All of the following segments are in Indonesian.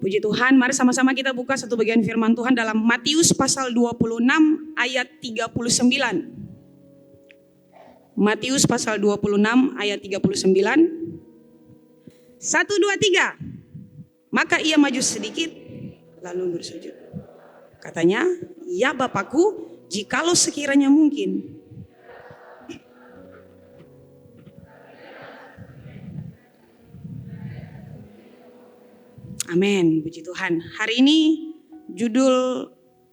Puji Tuhan, mari sama-sama kita buka satu bagian firman Tuhan dalam Matius pasal 26 ayat 39. Matius pasal 26 ayat 39. 1, 2, 3. Maka ia maju sedikit lalu bersujud. Katanya, ya Bapakku, jikalau sekiranya mungkin. Amin, puji Tuhan. Hari ini judul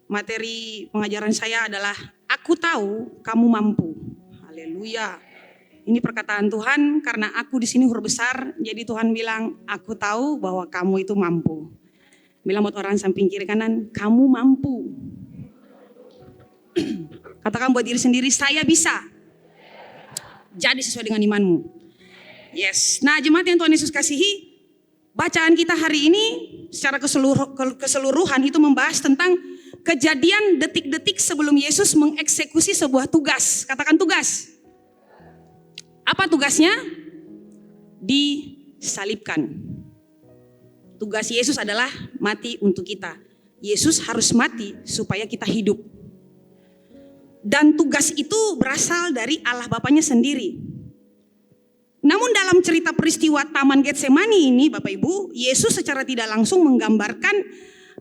materi pengajaran saya adalah Aku tahu kamu mampu. Haleluya. Ini perkataan Tuhan karena aku di sini huruf besar, jadi Tuhan bilang, aku tahu bahwa kamu itu mampu. Bilang buat orang samping kiri kanan, kamu mampu. Katakan buat diri sendiri, saya bisa. Jadi sesuai dengan imanmu. Yes. Nah, jemaat yang Tuhan Yesus kasihi, bacaan kita hari ini secara keseluruhan itu membahas tentang kejadian detik-detik sebelum Yesus mengeksekusi sebuah tugas. Katakan tugas. Apa tugasnya? Disalibkan. Tugas Yesus adalah mati untuk kita. Yesus harus mati supaya kita hidup. Dan tugas itu berasal dari Allah Bapanya sendiri. Namun dalam cerita peristiwa Taman Getsemani ini Bapak Ibu, Yesus secara tidak langsung menggambarkan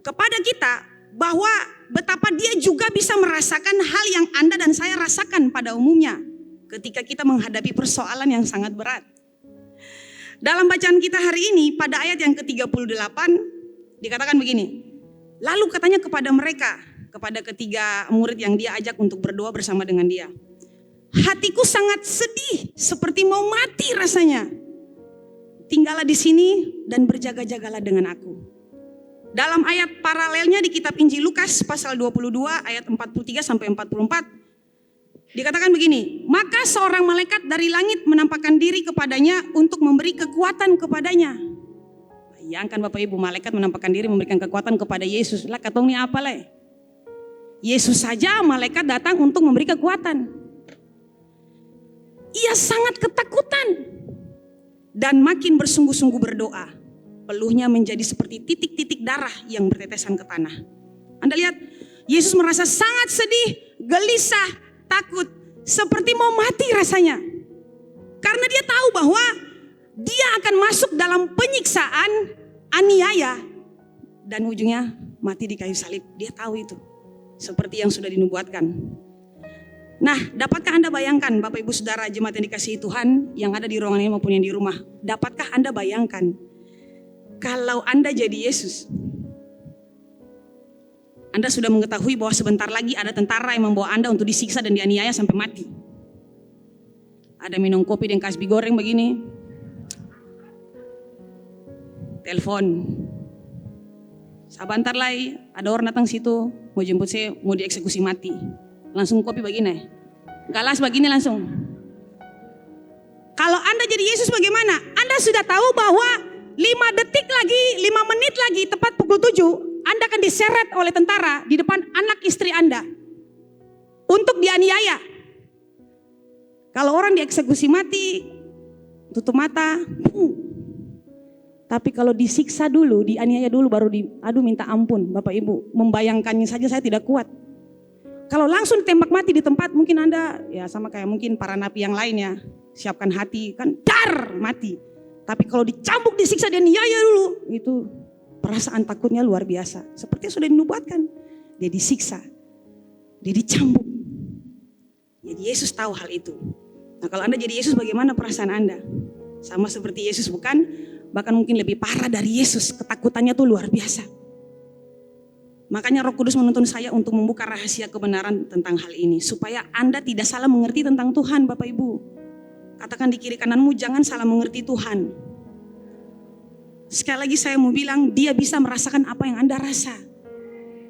kepada kita bahwa betapa dia juga bisa merasakan hal yang Anda dan saya rasakan pada umumnya ketika kita menghadapi persoalan yang sangat berat. Dalam bacaan kita hari ini pada ayat yang ke-38 dikatakan begini. Lalu katanya kepada mereka, kepada ketiga murid yang dia ajak untuk berdoa bersama dengan dia. Hatiku sangat sedih, seperti mau mati rasanya. Tinggallah di sini dan berjaga-jagalah dengan aku. Dalam ayat paralelnya di kitab Injil Lukas pasal 22 ayat 43 sampai 44 dikatakan begini, maka seorang malaikat dari langit menampakkan diri kepadanya untuk memberi kekuatan kepadanya. Bayangkan Bapak Ibu, malaikat menampakkan diri memberikan kekuatan kepada Yesus. Lah katong ini apa le? Yesus saja malaikat datang untuk memberi kekuatan. Ia sangat ketakutan dan makin bersungguh-sungguh berdoa. Peluhnya menjadi seperti titik-titik darah yang bertetesan ke tanah. Anda lihat, Yesus merasa sangat sedih, gelisah, takut, seperti mau mati rasanya. Karena dia tahu bahwa dia akan masuk dalam penyiksaan, aniaya, dan ujungnya mati di kayu salib. Dia tahu itu, seperti yang sudah dinubuatkan. Nah, dapatkah Anda bayangkan Bapak Ibu Saudara jemaat yang dikasihi Tuhan yang ada di ruangan ini maupun yang di rumah. Dapatkah Anda bayangkan kalau Anda jadi Yesus? Anda sudah mengetahui bahwa sebentar lagi ada tentara yang membawa Anda untuk disiksa dan dianiaya sampai mati. Ada minum kopi dan kasbi goreng begini. Telepon. Sebentar lagi ada orang datang situ mau jemput saya, mau dieksekusi mati. Langsung kopi begini, galas begini langsung. Kalau Anda jadi Yesus bagaimana? Anda sudah tahu bahwa 5 detik lagi, 5 menit lagi, tepat pukul 7, Anda akan diseret oleh tentara di depan anak istri Anda untuk dianiaya. Kalau orang dieksekusi mati, tutup mata. Tapi kalau disiksa dulu, dianiaya dulu, baru aduh minta ampun. Bapak Ibu, membayangkannya saja saya tidak kuat. Kalau langsung ditembak mati di tempat, mungkin Anda ya sama kayak mungkin para nabi yang lain ya, siapkan hati kan dar mati. Tapi kalau dicambuk, disiksa dan niaya dulu, itu perasaan takutnya luar biasa. Seperti yang sudah dinubuatkan, dia disiksa, dia dicambuk. Jadi Yesus tahu hal itu. Nah kalau Anda jadi Yesus bagaimana perasaan Anda? Sama seperti Yesus bukan? Bahkan mungkin lebih parah dari Yesus, ketakutannya tuh luar biasa. Makanya Roh Kudus menuntun saya untuk membuka rahasia kebenaran tentang hal ini. Supaya Anda tidak salah mengerti tentang Tuhan Bapak Ibu. Katakan di kiri kananmu, jangan salah mengerti Tuhan. Sekali lagi saya mau bilang, dia bisa merasakan apa yang Anda rasa.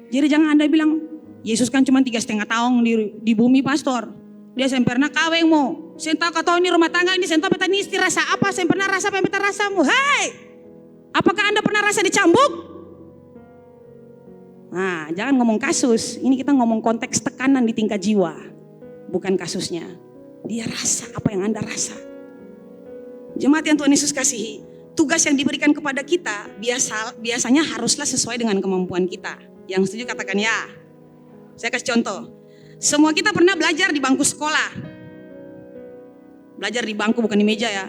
Jadi jangan Anda bilang, Yesus kan cuma 3,5 tahun di bumi pastor. Dia saya pernah kaweng mo. Saya tahu kata ini rumah tangga ini, saya tahu peta ini rasa apa, saya pernah rasa apa yang peta rasamu. Hai, apakah Anda pernah rasa dicambuk? Nah, jangan ngomong kasus. Ini kita ngomong konteks tekanan di tingkat jiwa. Bukan kasusnya. Dia rasa apa yang Anda rasa. Jemaat yang Tuhan Yesus kasihi. tugas yang diberikan kepada kita biasanya haruslah sesuai dengan kemampuan kita. Yang setuju katakan ya. Saya kasih contoh. Semua kita pernah belajar di bangku sekolah. Belajar di bangku bukan di meja ya.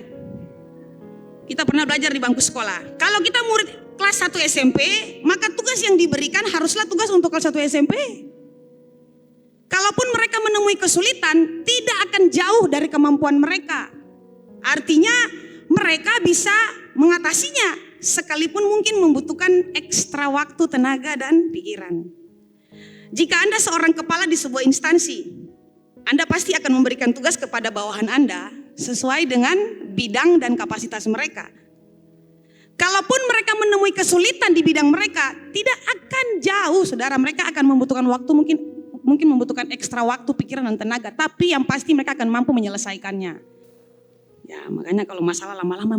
Kita pernah belajar di bangku sekolah. Kalau kita murid kelas 1 SMP, maka tugas yang diberikan haruslah tugas untuk kelas 1 SMP. Kalaupun mereka menemui kesulitan, tidak akan jauh dari kemampuan mereka. Artinya mereka bisa mengatasinya, sekalipun mungkin membutuhkan ekstra waktu, tenaga, dan pikiran. Jika Anda seorang kepala di sebuah instansi, Anda pasti akan memberikan tugas kepada bawahan Anda sesuai dengan bidang dan kapasitas mereka. Kalaupun mereka menemui kesulitan di bidang mereka, tidak akan jauh, saudara. Mereka akan membutuhkan waktu, mungkin membutuhkan ekstra waktu, pikiran, dan tenaga. Tapi yang pasti mereka akan mampu menyelesaikannya. Ya, makanya kalau masalah lama-lama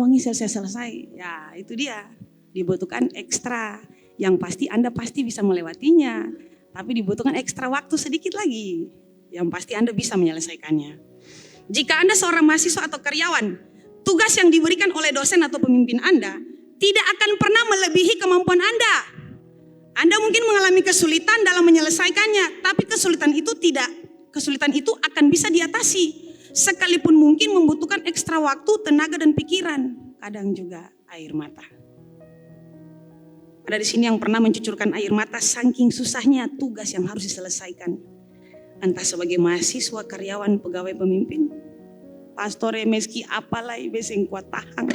wangi selesai. Ya, itu dia. Dibutuhkan ekstra. Yang pasti Anda pasti bisa melewatinya. Tapi dibutuhkan ekstra waktu sedikit lagi. Yang pasti Anda bisa menyelesaikannya. Jika Anda seorang mahasiswa atau karyawan, tugas yang diberikan oleh dosen atau pemimpin Anda tidak akan pernah melebihi kemampuan Anda. Anda mungkin mengalami kesulitan dalam menyelesaikannya, tapi kesulitan itu akan bisa diatasi. Sekalipun mungkin membutuhkan ekstra waktu, tenaga, dan pikiran. Kadang juga air mata. Ada di sini yang pernah mencucurkan air mata saking susahnya tugas yang harus diselesaikan. Entah sebagai mahasiswa, karyawan, pegawai, pemimpin. Pastore meski apalah beseng kuat tahan.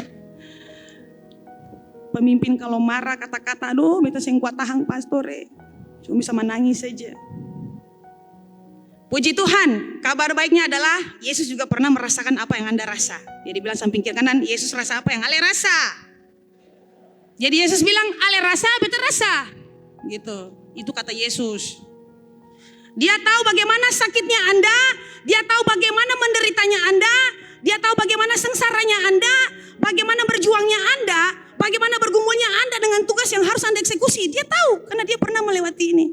Pemimpin kalau marah kata-kata, aduh beta seng kuat tahan pastore. Cuma bisa menangis saja. Puji Tuhan, kabar baiknya adalah Yesus juga pernah merasakan apa yang Anda rasa. Dia dibilang samping kiri kanan, Yesus rasa apa yang Ale rasa. Jadi Yesus bilang, Ale rasa, beta rasa. Gitu, itu kata Yesus. Dia tahu bagaimana sakitnya Anda, dia tahu bagaimana menderitanya Anda, dia tahu bagaimana sengsaranya Anda, bagaimana berjuangnya Anda, bagaimana bergumulnya Anda dengan tugas yang harus Anda eksekusi. Dia tahu, karena dia pernah melewati ini.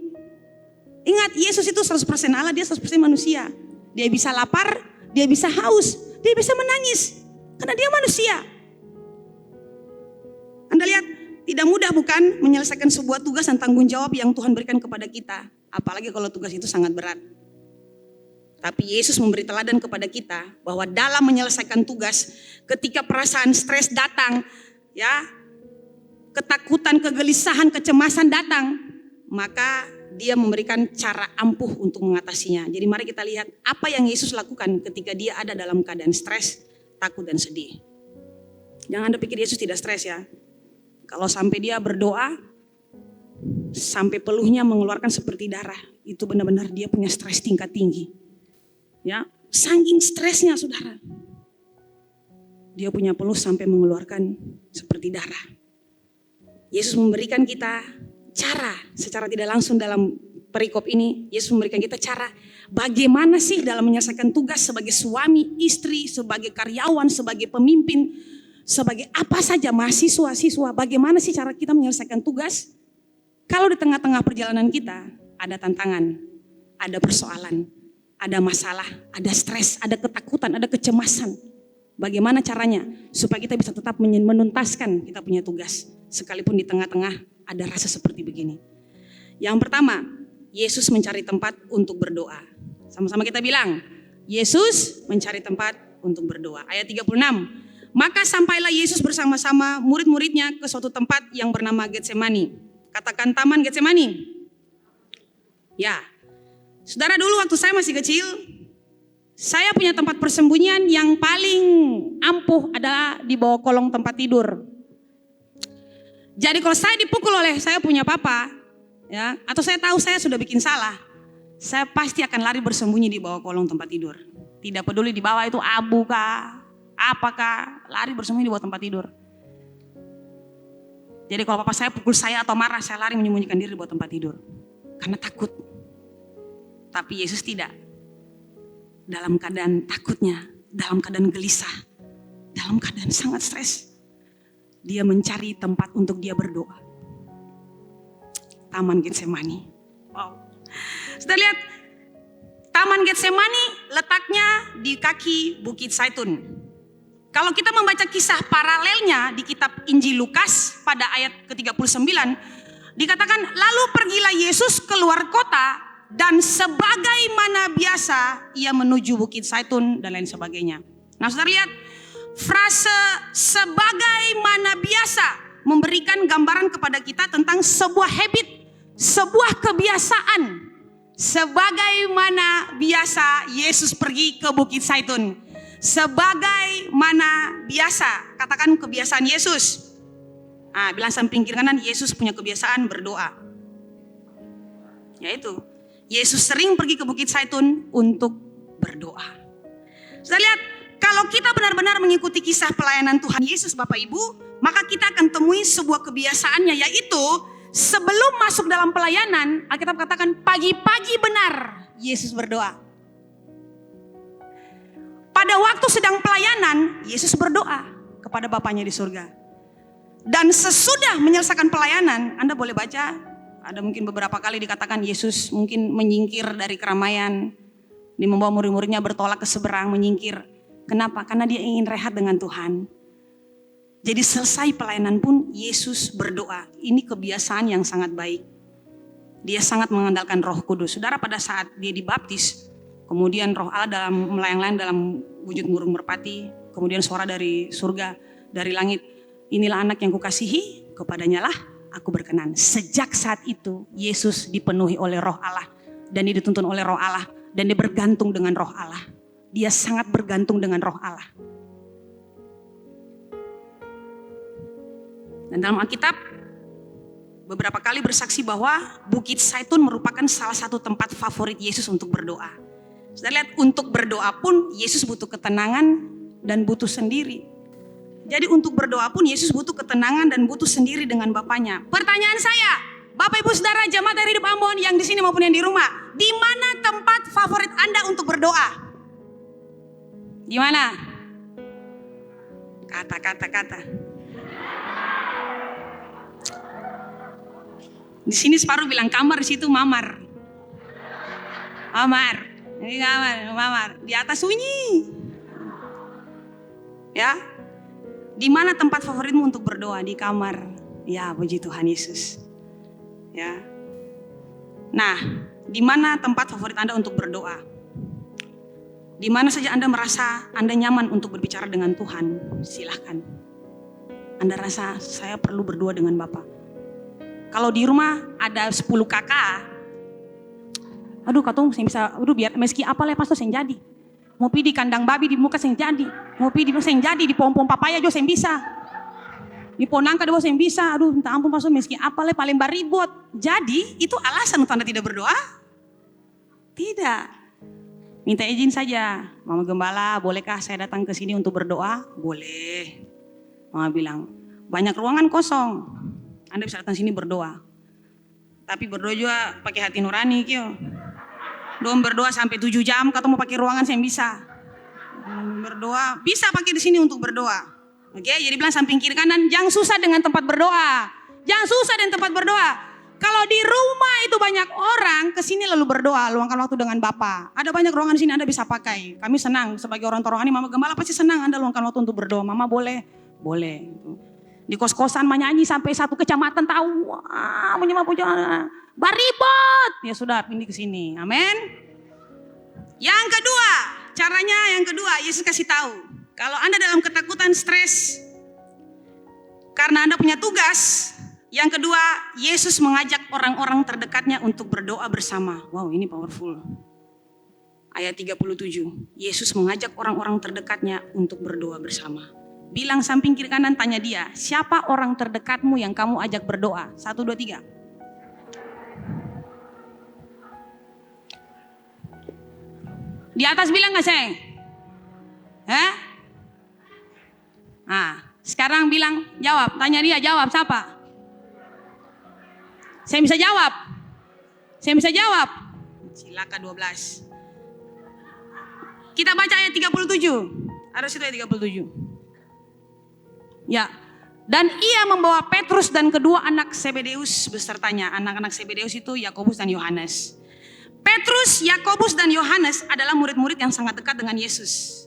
Ingat, Yesus itu 100% Allah, dia 100% manusia. Dia bisa lapar, dia bisa haus, dia bisa menangis. Karena dia manusia. Anda lihat, tidak mudah bukan menyelesaikan sebuah tugas dan tanggung jawab yang Tuhan berikan kepada kita. Apalagi kalau tugas itu sangat berat. Tapi Yesus memberi teladan kepada kita bahwa dalam menyelesaikan tugas, ketika perasaan stres datang, ya, ketakutan, kegelisahan, kecemasan datang, maka dia memberikan cara ampuh untuk mengatasinya. Jadi mari kita lihat apa yang Yesus lakukan ketika dia ada dalam keadaan stres, takut, dan sedih. Jangan Anda pikir Yesus tidak stres ya. Kalau sampai dia berdoa, sampai peluhnya mengeluarkan seperti darah, itu benar-benar dia punya stres tingkat tinggi. Ya, saking stresnya saudara. Dia punya peluh sampai mengeluarkan seperti darah. Yesus memberikan kita cara secara tidak langsung dalam perikop ini. Yesus memberikan kita cara bagaimana sih dalam menyelesaikan tugas sebagai suami, istri, sebagai karyawan, sebagai pemimpin, sebagai apa saja, mahasiswa, siswa. Bagaimana sih cara kita menyelesaikan tugas? Kalau di tengah-tengah perjalanan kita ada tantangan, ada persoalan, ada masalah, ada stres, ada ketakutan, ada kecemasan. Bagaimana caranya supaya kita bisa tetap menuntaskan kita punya tugas sekalipun di tengah-tengah ada rasa seperti begini. Yang pertama, Yesus mencari tempat untuk berdoa. Sama-sama kita bilang, Yesus mencari tempat untuk berdoa. Ayat 36. Maka sampailah Yesus bersama-sama murid-muridnya ke suatu tempat yang bernama Getsemani. Katakan Taman Getsemani. Ya. Saudara, dulu waktu saya masih kecil, saya punya tempat persembunyian yang paling ampuh adalah di bawah kolong tempat tidur. Jadi kalau saya dipukul oleh saya punya papa, ya, atau saya tahu saya sudah bikin salah, saya pasti akan lari bersembunyi di bawah kolong tempat tidur. Tidak peduli di bawah itu abu kah, apakah, lari bersembunyi di bawah tempat tidur. Jadi kalau papa saya pukul saya atau marah, saya lari menyembunyikan diri di bawah tempat tidur. Karena takut. Tapi Yesus tidak. Dalam keadaan takutnya, dalam keadaan gelisah, dalam keadaan sangat stres, dia mencari tempat untuk dia berdoa. Taman Getsemani. Wow. Sudah lihat, Taman Getsemani letaknya di kaki Bukit Zaitun. Kalau kita membaca kisah paralelnya di kitab Injil Lukas pada ayat ke-39, dikatakan, lalu pergilah Yesus keluar kota dan sebagaimana biasa ia menuju Bukit Zaitun dan lain sebagainya. Nah, saudara lihat, frase sebagaimana biasa memberikan gambaran kepada kita tentang sebuah habit, sebuah kebiasaan. Sebagaimana biasa Yesus pergi ke Bukit Zaitun. Sebagaimana biasa, katakan kebiasaan Yesus. Bilang samping kiri kanan, Yesus punya kebiasaan berdoa. Yaitu, Yesus sering pergi ke Bukit Zaitun untuk berdoa. Saya lihat, kalau kita benar-benar mengikuti kisah pelayanan Tuhan Yesus Bapak Ibu, maka kita akan temui sebuah kebiasaannya, yaitu sebelum masuk dalam pelayanan, Alkitab katakan pagi-pagi benar Yesus berdoa. Pada waktu sedang pelayanan, Yesus berdoa kepada Bapanya di surga. Dan sesudah menyelesaikan pelayanan, Anda boleh baca, ada mungkin beberapa kali dikatakan Yesus mungkin menyingkir dari keramaian. Dia membawa murid-muridnya bertolak ke seberang, menyingkir. Kenapa? Karena dia ingin rehat dengan Tuhan. Jadi selesai pelayanan pun Yesus berdoa. Ini kebiasaan yang sangat baik. Dia sangat mengandalkan Roh Kudus. Saudara, pada saat dia dibaptis, kemudian Roh Allah melayang-layang dalam wujud burung merpati. Kemudian suara dari surga, dari langit. Inilah anak yang kukasihi, kepadanya lah aku berkenan. Sejak saat itu Yesus dipenuhi oleh Roh Allah. Dan dia dituntun oleh Roh Allah. Dan dia bergantung dengan Roh Allah. Dia sangat bergantung dengan Roh Allah. Dan dalam Alkitab beberapa kali bersaksi bahwa Bukit Zaitun merupakan salah satu tempat favorit Yesus untuk berdoa. Sudah lihat, untuk berdoa pun Yesus butuh ketenangan dan butuh sendiri. Jadi untuk berdoa pun Yesus butuh ketenangan dan butuh sendiri dengan Bapaknya. Pertanyaan saya, Bapak Ibu Saudara jemaat Air Hidup Ambon yang di sini maupun yang di rumah, di mana tempat favorit Anda untuk berdoa? Di mana? Kata. Di sini separuh bilang kamar, di situ mamar. Mamar. Ini kamar, mamar. Di atas sunyi. Ya. Di mana tempat favoritmu untuk berdoa? Di kamar. Ya, puji Tuhan Yesus. Ya. Nah, di mana tempat favorit Anda untuk berdoa? Di mana saja Anda merasa Anda nyaman untuk berbicara dengan Tuhan, silahkan. Anda rasa saya perlu berdoa dengan Bapak. Kalau di rumah ada 10 kakak, aduh katong saya bisa, biar meski apa lah pastor saya jadi. Mau pi di kandang babi di muka saya jadi. Mau pi di saya jadi, di pohon-pohon papaya juga saya bisa. Di pohon nangka juga saya bisa. Aduh minta ampun pastor, meski apa lah paling baribot. Jadi itu alasan untuk Anda tidak berdoa? Tidak. Minta izin saja. Mama Gembala, bolehkah saya datang ke sini untuk berdoa? Boleh. Mama bilang, banyak ruangan kosong. Anda bisa datang sini berdoa. Tapi berdoa juga pakai hati nurani, kyo. Doa berdoa sampai 7 jam, kalau mau pakai ruangan saya bisa. Berdoa, bisa pakai di sini untuk berdoa. Oke, jadi bilang samping kiri kanan, jangan susah dengan tempat berdoa. Jangan susah dengan tempat berdoa. Kalau di rumah itu banyak orang, ke sini lalu berdoa, luangkan waktu dengan Bapa. Ada banyak ruangan di sini Anda bisa pakai. Kami senang sebagai orang Torongani, Mama Gembala pasti senang Anda luangkan waktu untuk berdoa. Mama boleh? Boleh. Di kos-kosan menyanyi sampai 1 kecamatan tahu. Wah, menyembah puja. Baribot. Ya sudah, pindah ke sini. Amin. Yang kedua, caranya yang kedua, Yesus kasih tahu. Kalau Anda dalam ketakutan, stres, karena Anda punya tugas. Yang kedua, Yesus mengajak orang-orang terdekatnya untuk berdoa bersama. Wow, ini powerful. Ayat 37. Yesus mengajak orang-orang terdekatnya untuk berdoa bersama. Bilang samping kiri kanan, tanya dia, siapa orang terdekatmu yang kamu ajak berdoa? 1, 2, 3. Di atas bilang gak sayang? Sekarang bilang, jawab. Tanya dia, jawab siapa? Saya bisa jawab. Silakan 12. Kita baca ayat 37. Harus itu ayat 37. Ya, dan ia membawa Petrus dan kedua anak Zebedeus besertanya. Anak-anak Zebedeus itu Yakobus dan Yohanes. Petrus, Yakobus dan Yohanes adalah murid-murid yang sangat dekat dengan Yesus.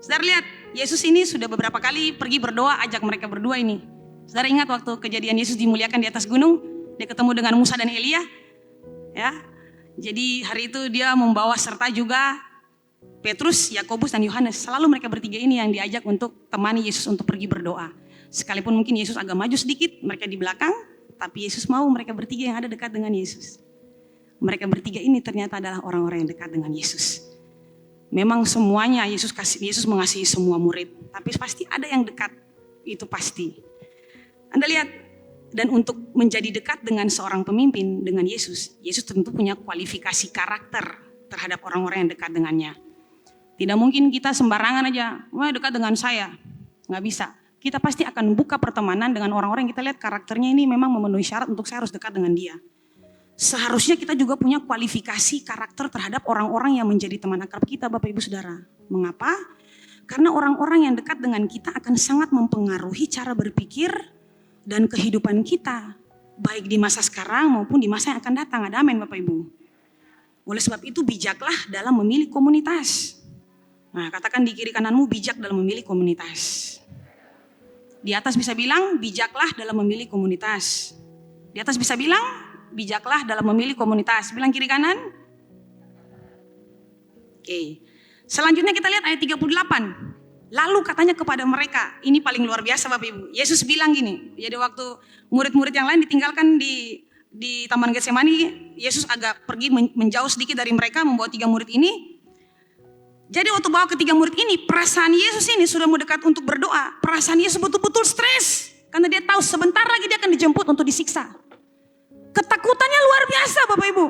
Saudara lihat, Yesus ini sudah beberapa kali pergi berdoa, ajak mereka berdua ini. Saudara ingat waktu kejadian Yesus dimuliakan di atas gunung, dia ketemu dengan Musa dan Elia, ya. Jadi hari itu dia membawa serta juga Petrus, Yakobus dan Yohanes. Selalu mereka bertiga ini yang diajak untuk temani Yesus untuk pergi berdoa. Sekalipun mungkin Yesus agak maju sedikit, mereka di belakang, tapi Yesus mau mereka bertiga yang ada dekat dengan Yesus. Mereka bertiga ini ternyata adalah orang-orang yang dekat dengan Yesus. Memang semuanya Yesus mengasihi semua murid, tapi pasti ada yang dekat, itu pasti. Anda lihat, dan untuk menjadi dekat dengan seorang pemimpin, dengan Yesus tentu punya kualifikasi karakter terhadap orang-orang yang dekat dengannya. Tidak mungkin kita sembarangan aja, wah dekat dengan saya, nggak bisa. Kita pasti akan buka pertemanan dengan orang-orang yang kita lihat karakternya ini memang memenuhi syarat untuk saya harus dekat dengan dia. Seharusnya kita juga punya kualifikasi karakter terhadap orang-orang yang menjadi teman akrab kita, Bapak Ibu Saudara. Mengapa? Karena orang-orang yang dekat dengan kita akan sangat mempengaruhi cara berpikir dan kehidupan kita, baik di masa sekarang maupun di masa yang akan datang. Ada amin Bapak Ibu. Oleh sebab itu bijaklah dalam memilih komunitas. Nah, katakan di kiri kananmu, bijak dalam memilih komunitas. Di atas bisa bilang bijaklah dalam memilih komunitas. Di atas bisa bilang bijaklah dalam memilih komunitas. Bilang kiri kanan. Oke. Selanjutnya kita lihat ayat 38. Lalu katanya kepada mereka, ini paling luar biasa Bapak Ibu. Yesus bilang gini, jadi waktu murid-murid yang lain ditinggalkan di Taman Getsemani, Yesus agak pergi menjauh sedikit dari mereka, membawa 3 murid ini. Jadi waktu bawa ketiga murid ini, perasaan Yesus ini sudah mendekat untuk berdoa. Perasaan Yesus betul-betul stres. Karena dia tahu sebentar lagi dia akan dijemput untuk disiksa. Ketakutannya luar biasa Bapak Ibu.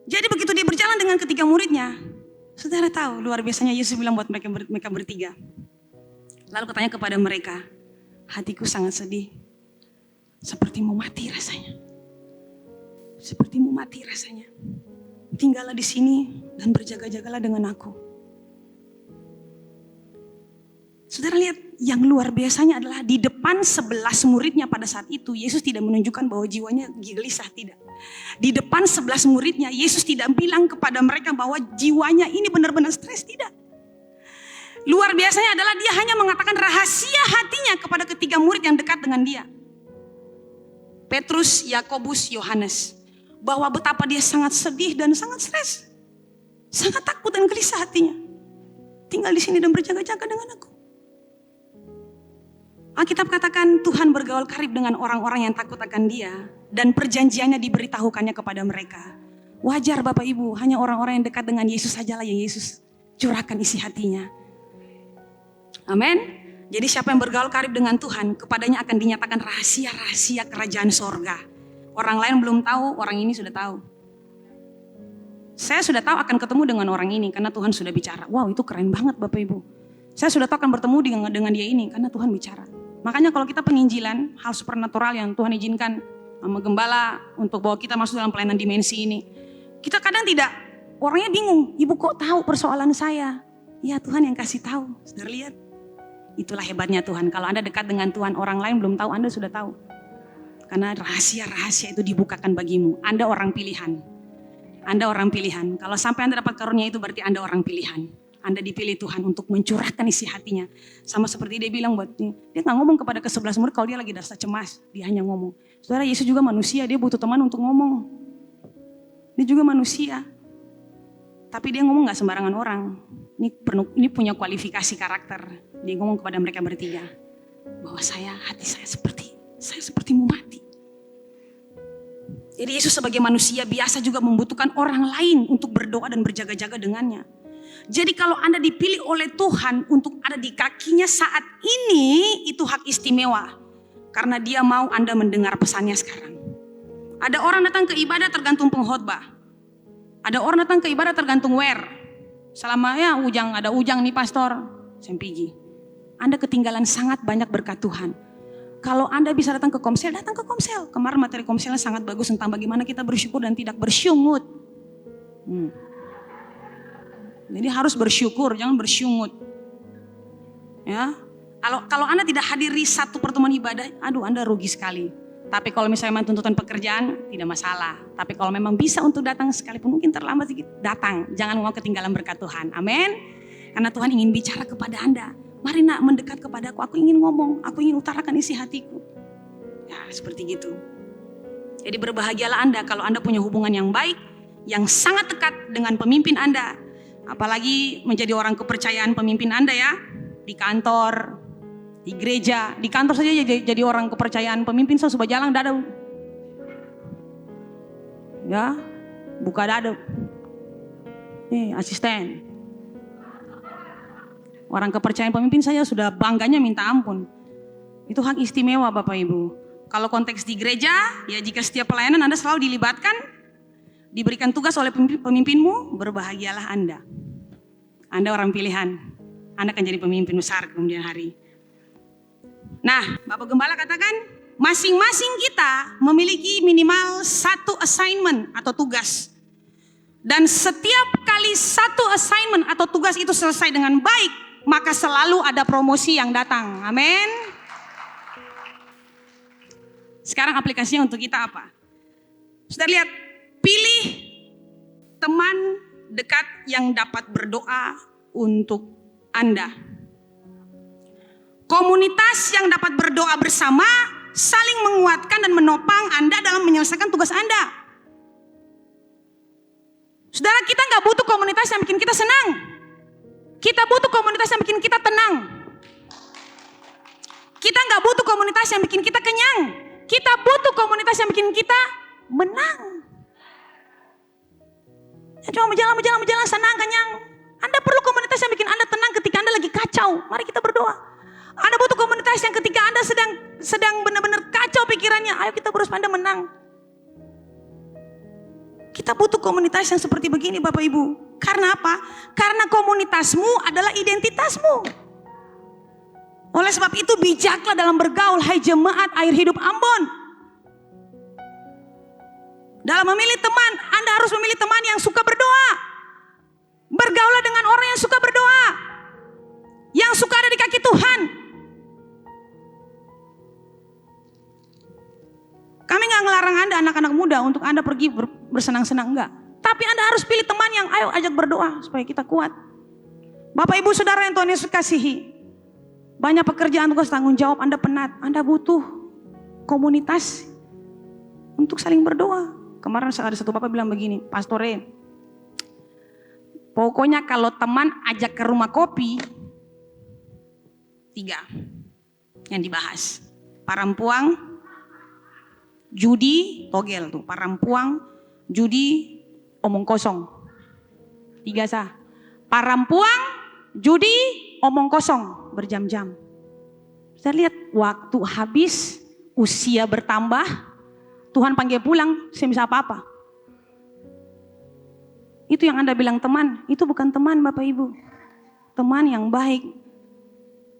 Jadi begitu dia berjalan dengan ketiga muridnya, saudara tahu luar biasanya Yesus bilang buat mereka bertiga. Lalu katanya kepada mereka, hatiku sangat sedih. Seperti mau mati rasanya. Seperti mau mati rasanya. Tinggallah di sini dan berjaga-jagalah dengan aku. Saudara lihat, yang luar biasanya adalah di depan 11 muridnya pada saat itu, Yesus tidak menunjukkan bahwa jiwanya gelisah, tidak. Di depan 11 muridnya, Yesus tidak bilang kepada mereka bahwa jiwanya ini benar-benar stres, tidak. Luar biasanya adalah dia hanya mengatakan rahasia hatinya kepada ketiga murid yang dekat dengan dia. Petrus, Yakobus, Yohanes. Bahwa betapa dia sangat sedih dan sangat stres. Sangat takut dan gelisah hatinya. Tinggal di sini dan berjaga-jaga dengan aku. Alkitab katakan Tuhan bergaul karib dengan orang-orang yang takut akan dia. Dan perjanjiannya diberitahukannya kepada mereka. Wajar Bapak Ibu, hanya orang-orang yang dekat dengan Yesus sajalah yang Yesus curahkan isi hatinya. Amin. Jadi siapa yang bergaul karib dengan Tuhan, kepadanya akan dinyatakan rahasia-rahasia kerajaan sorga. Orang lain belum tahu, orang ini sudah tahu. Saya sudah tahu akan ketemu dengan orang ini karena Tuhan sudah bicara. Wow, itu keren banget Bapak Ibu. Saya sudah tahu akan bertemu dengan dia ini karena Tuhan bicara. Makanya kalau kita penginjilan, hal supernatural yang Tuhan izinkan sama gembala untuk bawa kita masuk dalam pelayanan dimensi ini. Kita kadang tidak, orangnya bingung, ibu kok tahu persoalan saya? Ya Tuhan yang kasih tahu, saudara lihat. Itulah hebatnya Tuhan, kalau Anda dekat dengan Tuhan, orang lain belum tahu, Anda sudah tahu. Karena rahasia-rahasia itu dibukakan bagimu, Anda orang pilihan. Anda orang pilihan, kalau sampai Anda dapat karunia itu berarti Anda orang pilihan. Anda dipilih Tuhan untuk mencurahkan isi hatinya. Sama seperti dia bilang buat dia gak ngomong kepada ke-11 murid kalau dia lagi rasa cemas. Dia hanya ngomong. Saudara, Yesus juga manusia, dia butuh teman untuk ngomong. Dia juga manusia. Tapi dia ngomong gak sembarangan orang. Ini punya kualifikasi karakter. Dia ngomong kepada mereka bertiga. Bahwa hati saya seperti mau mati. Jadi Yesus sebagai manusia biasa juga membutuhkan orang lain untuk berdoa dan berjaga-jaga dengannya. Jadi kalau Anda dipilih oleh Tuhan untuk ada di kakinya saat ini, itu hak istimewa. Karena dia mau Anda mendengar pesannya sekarang. Ada orang datang ke ibadah tergantung pengkhotbah. Ada orang datang ke ibadah tergantung Selama ada ujang nih pastor, saya pergi. Anda ketinggalan sangat banyak berkat Tuhan. Kalau Anda bisa datang ke komsel, datang ke komsel. Kemarin materi komselnya sangat bagus tentang bagaimana kita bersyukur dan tidak bersyungut. Jadi harus bersyukur, jangan bersyungut. Ya, kalau Anda tidak hadiri satu pertemuan ibadah, Anda rugi sekali. Tapi kalau misalnya memang tuntutan pekerjaan, tidak masalah. Tapi kalau memang bisa untuk datang sekalipun mungkin terlambat sedikit, datang. Jangan mau ketinggalan berkat Tuhan. Amin. Karena Tuhan ingin bicara kepada Anda. Mari nak mendekat kepadaku, aku ingin ngomong, aku ingin utarakan isi hatiku. Ya seperti gitu. Jadi berbahagialah Anda kalau Anda punya hubungan yang baik, yang sangat dekat dengan pemimpin Anda. Apalagi menjadi orang kepercayaan pemimpin Anda ya. Di kantor, di gereja, di kantor saja jadi orang kepercayaan pemimpin, so coba jalan dada. Ya, buka dada. Asisten. Orang kepercayaan pemimpin saya sudah bangganya minta ampun. Itu hak istimewa Bapak Ibu. Kalau konteks di gereja, ya jika setiap pelayanan Anda selalu dilibatkan, diberikan tugas oleh pemimpinmu, berbahagialah Anda. Anda orang pilihan. Anda akan jadi pemimpin besar kemudian hari. Nah, Bapak Gembala katakan, masing-masing kita memiliki minimal satu assignment atau tugas. Dan setiap kali satu assignment atau tugas itu selesai dengan baik, maka selalu ada promosi yang datang. Amin. Sekarang aplikasinya untuk kita apa? Sudah lihat, pilih teman dekat yang dapat berdoa untuk Anda. Komunitas yang dapat berdoa bersama, saling menguatkan dan menopang Anda dalam menyelesaikan tugas Anda. Saudara, kita gak butuh komunitas yang bikin kita senang. Kita butuh komunitas yang bikin kita tenang. Kita gak butuh komunitas yang bikin kita kenyang. Kita butuh komunitas yang bikin kita menang. Ya, cuma berjalan, senang, kenyang. Anda perlu komunitas yang bikin Anda tenang ketika Anda lagi kacau. Mari kita berdoa. Anda butuh komunitas yang ketika Anda sedang benar-benar kacau pikirannya. Ayo kita berusaha Anda menang. Kita butuh komunitas yang seperti begini Bapak Ibu. Karena apa? Karena komunitasmu adalah identitasmu. Oleh sebab itu bijaklah dalam bergaul, hai jemaat air hidup Ambon. Dalam memilih teman, Anda harus memilih teman yang suka berdoa. Bergaulah dengan orang yang suka berdoa. Yang suka ada di kaki Tuhan. Kami gak ngelarang Anda anak-anak muda untuk Anda pergi bersenang-senang, enggak. Tapi Anda harus pilih teman yang ayo ajak berdoa supaya kita kuat. Bapak Ibu Saudara yang Tuhan Yesus kasihi. Banyak pekerjaan tugas tanggung jawab, Anda penat. Anda butuh komunitas untuk saling berdoa. Kemarin ada satu bapak bilang begini, Pastore, pokoknya kalau teman ajak ke rumah kopi, 3 yang dibahas. Parampuang, judi, togel tuh. Parampuang, judi, omong kosong. 3 sah. Parampuang, judi, omong kosong berjam-jam. Saya lihat waktu habis, usia bertambah, Tuhan panggil pulang, saya bisa apa-apa. Itu yang Anda bilang teman, itu bukan teman Bapak Ibu. Teman yang baik,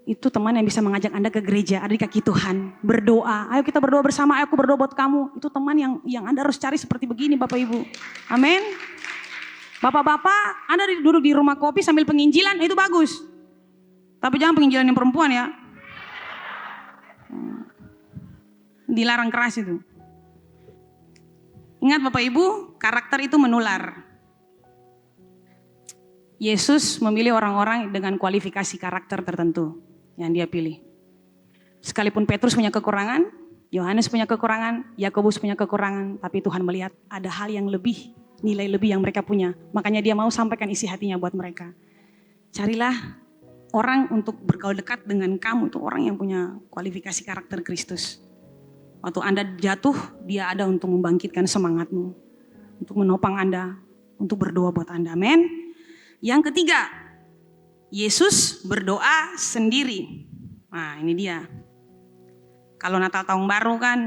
itu teman yang bisa mengajak Anda ke gereja, ada di kaki Tuhan, berdoa. Ayo kita berdoa bersama, ayo aku berdoa buat kamu. Itu teman yang Anda harus cari seperti begini Bapak Ibu. Amin. Bapak-bapak, Anda duduk di rumah kopi sambil penginjilan, itu bagus. Tapi jangan penginjilan yang perempuan ya. Dilarang keras itu. Ingat Bapak Ibu, karakter itu menular. Yesus memilih orang-orang dengan kualifikasi karakter tertentu yang dia pilih. Sekalipun Petrus punya kekurangan, Yohanes punya kekurangan, Yakobus punya kekurangan, tapi Tuhan melihat ada hal yang lebih, nilai lebih yang mereka punya. Makanya dia mau sampaikan isi hatinya buat mereka. Carilah orang untuk bergaul dekat dengan kamu, itu orang yang punya kualifikasi karakter Kristus. Waktu Anda jatuh, dia ada untuk membangkitkan semangatmu, untuk menopang Anda, untuk berdoa buat Anda. Amin. Yang ketiga, Yesus berdoa sendiri. Nah ini dia. Kalau Natal Tahun Baru kan,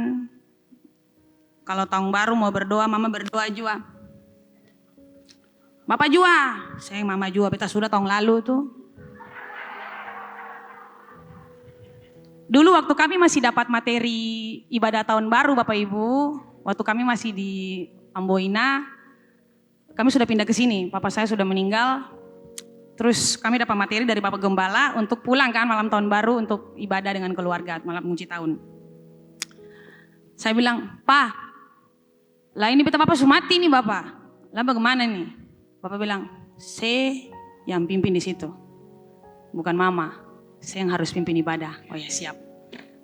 kalau Tahun Baru mau berdoa, Mama berdoa juga. Bapak juga, saya Mama juga, kita sudah tahun lalu tuh. Dulu waktu kami masih dapat materi ibadah tahun baru Bapak Ibu, waktu kami masih di Amboina, kami sudah pindah ke sini, papa saya sudah meninggal. Terus kami dapat materi dari Bapak Gembala untuk pulang kan malam tahun baru untuk ibadah dengan keluarga, malam mengunci tahun. Saya bilang, Pak, lah ini beta Bapak sumati nih Bapak, lah bagaimana nih? Bapak bilang, saya yang pimpin di situ, bukan Mama. saya yang harus pimpin ibadah. Oh ya siap.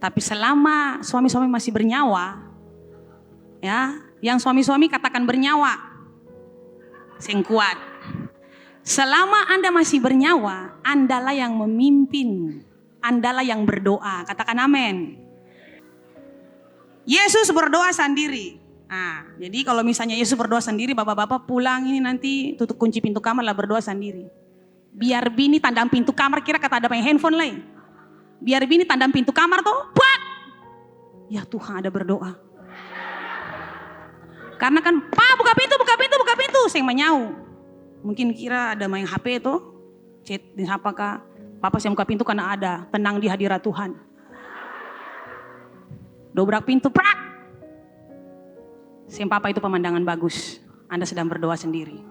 Tapi selama suami-suami masih bernyawa, ya, yang suami-suami katakan bernyawa, saya yang kuat. Selama Anda masih bernyawa, Andalah yang memimpin, Andalah yang berdoa. Katakan amin. Yesus berdoa sendiri. Nah, jadi kalau misalnya Yesus berdoa sendiri, bapak-bapak pulang ini nanti tutup kunci pintu kamar lah berdoa sendiri. Biar bini tandang pintu kamar, kira kata ada main handphone lain. Biar bini tandang pintu kamar tuh, buat. Ya Tuhan ada berdoa. Karena kan, Pak buka pintu, buka pintu, buka pintu. Saya menyau. Mungkin kira ada main HP tuh. Chat, apakah Papa saya buka pintu karena ada. Tenang di hadirat Tuhan. Dobrak pintu, prak. Saya Papa itu pemandangan bagus. Anda sedang berdoa sendiri.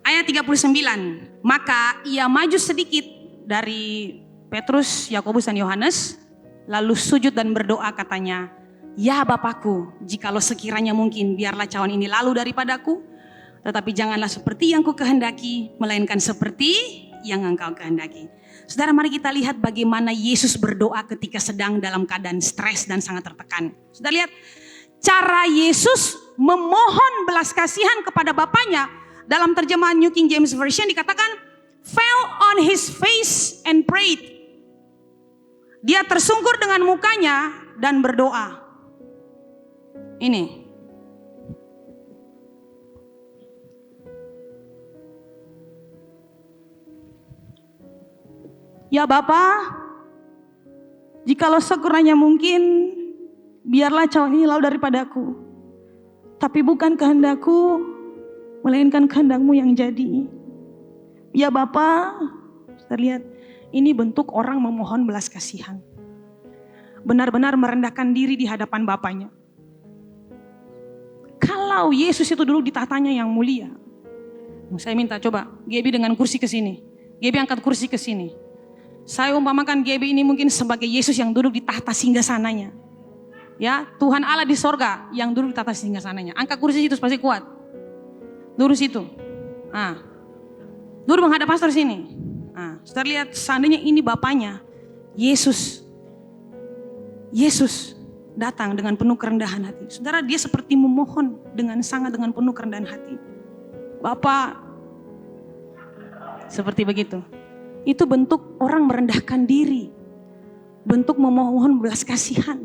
Ayat 39. Maka ia maju sedikit dari Petrus, Yakobus dan Yohanes. Lalu sujud dan berdoa katanya, ya Bapakku, jikalau sekiranya mungkin biarlah cawan ini lalu daripadaku. Tetapi janganlah seperti yang ku kehendaki, melainkan seperti yang engkau kehendaki. Saudara, mari kita lihat bagaimana Yesus berdoa ketika sedang dalam keadaan stres dan sangat tertekan. Saudara lihat, cara Yesus memohon belas kasihan kepada Bapaknya. Dalam terjemahan New King James Version dikatakan, fell on his face and prayed. Dia tersungkur dengan mukanya dan berdoa. Ini. Ya Bapa, jikalau sekiranya mungkin, biarlah cawan ini lalu daripadaku. Tapi bukan kehendakku, melainkan kehendak-Mu yang jadi. Ya Bapa, kita lihat, ini bentuk orang memohon belas kasihan. Benar-benar merendahkan diri di hadapan Bapaknya. Kalau Yesus itu dulu di tahtanya yang mulia, saya minta coba, Gaby dengan kursi ke sini. Gaby angkat kursi ke sini. Saya umpamakan Gaby ini mungkin sebagai Yesus yang duduk di tahta singgasananya. Ya, Tuhan Allah di sorga yang duduk di tahta singgasananya. Angkat kursi itu pasti kuat. Duduk situ. Duduk menghadap pastor sini. Saudara lihat, seandainya ini Bapaknya, Yesus datang dengan penuh kerendahan hati. Saudara, dia seperti memohon dengan penuh kerendahan hati. Bapa, seperti begitu. Itu bentuk orang merendahkan diri. Bentuk memohon belas kasihan.